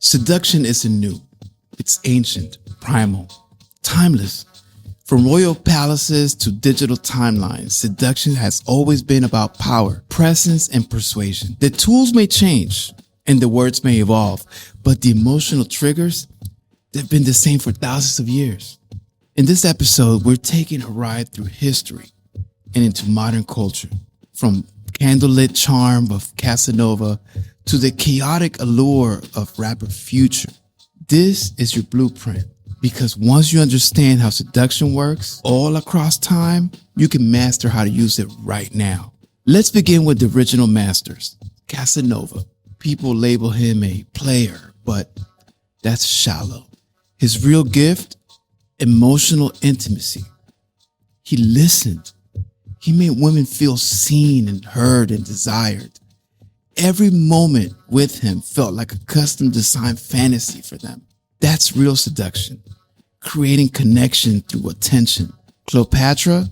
Seduction isn't new. It's ancient, primal, timeless. From royal palaces to digital timelines, seduction has always been about power, presence, and persuasion. The tools may change and the words may evolve, but the emotional triggers, they've been the same for thousands of years. In this episode, we're taking a ride through history and into modern culture, from candlelit charm of Casanova to the chaotic allure of rapper Future. This is your blueprint, because once you understand how seduction works all across time, you can master how to use it right now. Let's begin with the original masters, Casanova. People label him a player, but that's shallow. His real gift, emotional intimacy. He listened. He made women feel seen and heard and desired. Every moment with him felt like a custom designed fantasy for them. That's real seduction, creating connection through attention. Cleopatra,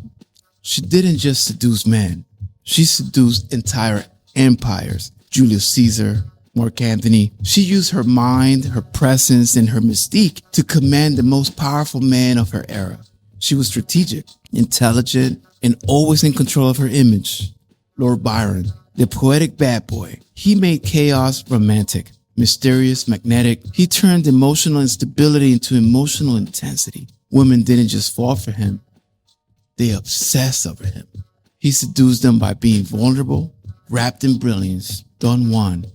she didn't just seduce men. She seduced entire empires. Julius Caesar, Mark Antony. She used her mind, her presence, and her mystique to command the most powerful man of her era. She was strategic, intelligent, and always in control of her image. Lord Byron, the poetic bad boy. He made chaos romantic, mysterious, magnetic. He turned emotional instability into emotional intensity. Women didn't just fall for him. They obsessed over him. He seduced them by being vulnerable, wrapped in brilliance. Don Juan.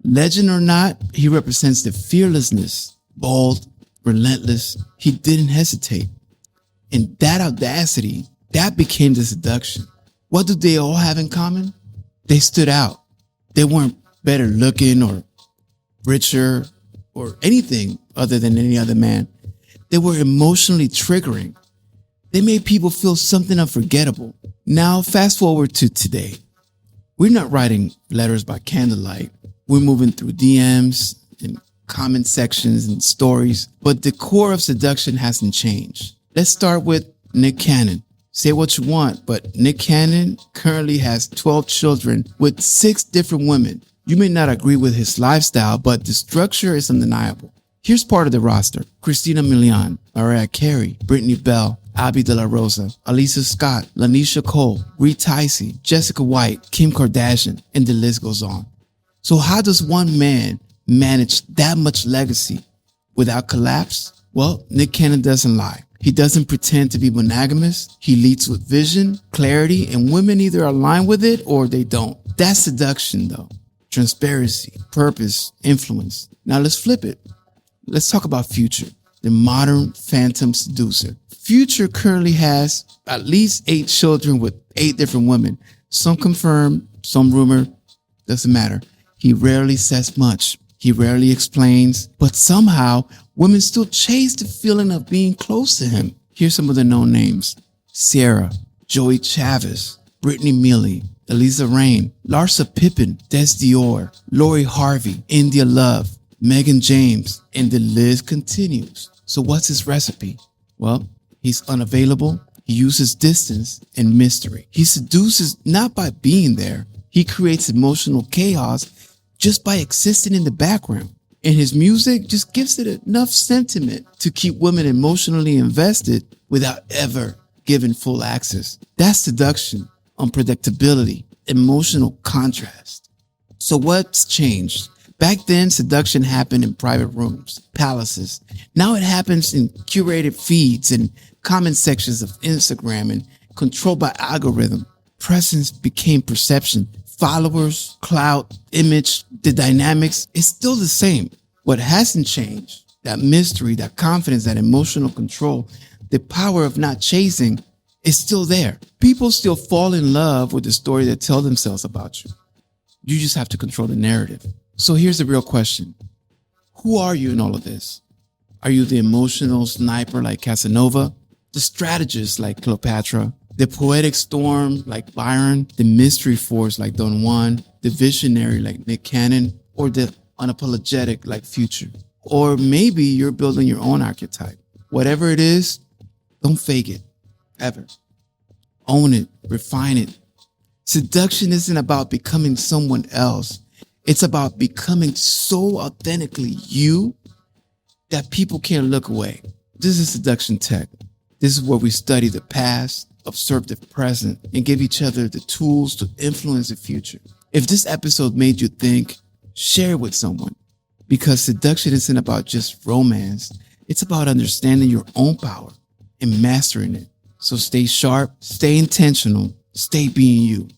Legend or not, he represents the fearlessness, bold, relentless. He didn't hesitate. And that audacity, that became the seduction. What do they all have in common? They stood out. They weren't better looking or richer or anything other than any other man. They were emotionally triggering. They made people feel something unforgettable. Now, fast forward to today. We're not writing letters by candlelight. We're moving through DMs and comment sections and stories, but the core of seduction hasn't changed. Let's start with Nick Cannon. Say what you want, but Nick Cannon currently has 12 children with 6 different women. You may not agree with his lifestyle, but the structure is undeniable. Here's part of the roster: Christina Milian, Mariah Carey, Brittany Bell, Abby De La Rosa, Alisa Scott, Lanisha Cole, Ree Ticey, Jessica White, Kim Kardashian, and the list goes on. So how does one man manage that much legacy without collapse? Well, Nick Cannon doesn't lie. He doesn't pretend to be monogamous. He leads with vision, clarity, and women either align with it or they don't. That's seduction though. Transparency, purpose, influence. Now let's flip it. Let's talk about Future, the modern phantom seducer. Future currently has at least 8 children with 8 different women. Some confirmed, some rumor, doesn't matter. He rarely says much. He rarely explains, but somehow women still chase the feeling of being close to him. Here's some of the known names: Sierra, Joey Chavez, Brittany Mealy, Eliza Rain, Larsa Pippen, Des Dior, Lori Harvey, India Love, Megan James, and the list continues. So what's his recipe? Well, he's unavailable. He uses distance and mystery. He seduces not by being there. He creates emotional chaos just by existing in the background. And his music just gives it enough sentiment to keep women emotionally invested without ever giving full access. That's seduction, unpredictability, emotional contrast. So what's changed? Back then, seduction happened in private rooms, palaces. Now it happens in curated feeds and comment sections of Instagram and controlled by algorithm. Presence became perception. Followers, clout, image, the dynamics is still the same. What hasn't changed, that mystery, that confidence, that emotional control, the power of not chasing is still there. People still fall in love with the story they tell themselves about you. You just have to control the narrative. So here's the real question. Who are you in all of this? Are you the emotional sniper like Casanova? The strategist like Cleopatra? The poetic storm like Byron? The mystery force like Don Juan? The visionary like Nick Cannon? Or the unapologetic like Future? Or maybe you're building your own archetype. Whatever it is, don't fake it, ever. Own it, refine it. Seduction isn't about becoming someone else. It's about becoming so authentically you that people can't look away. This is Seduction Tech. This is where we study the past, observe the present, and give each other the tools to influence the future. If this episode made you think, share it with someone. Because seduction isn't about just romance. It's about understanding your own power and mastering it. So stay sharp, stay intentional, stay being you.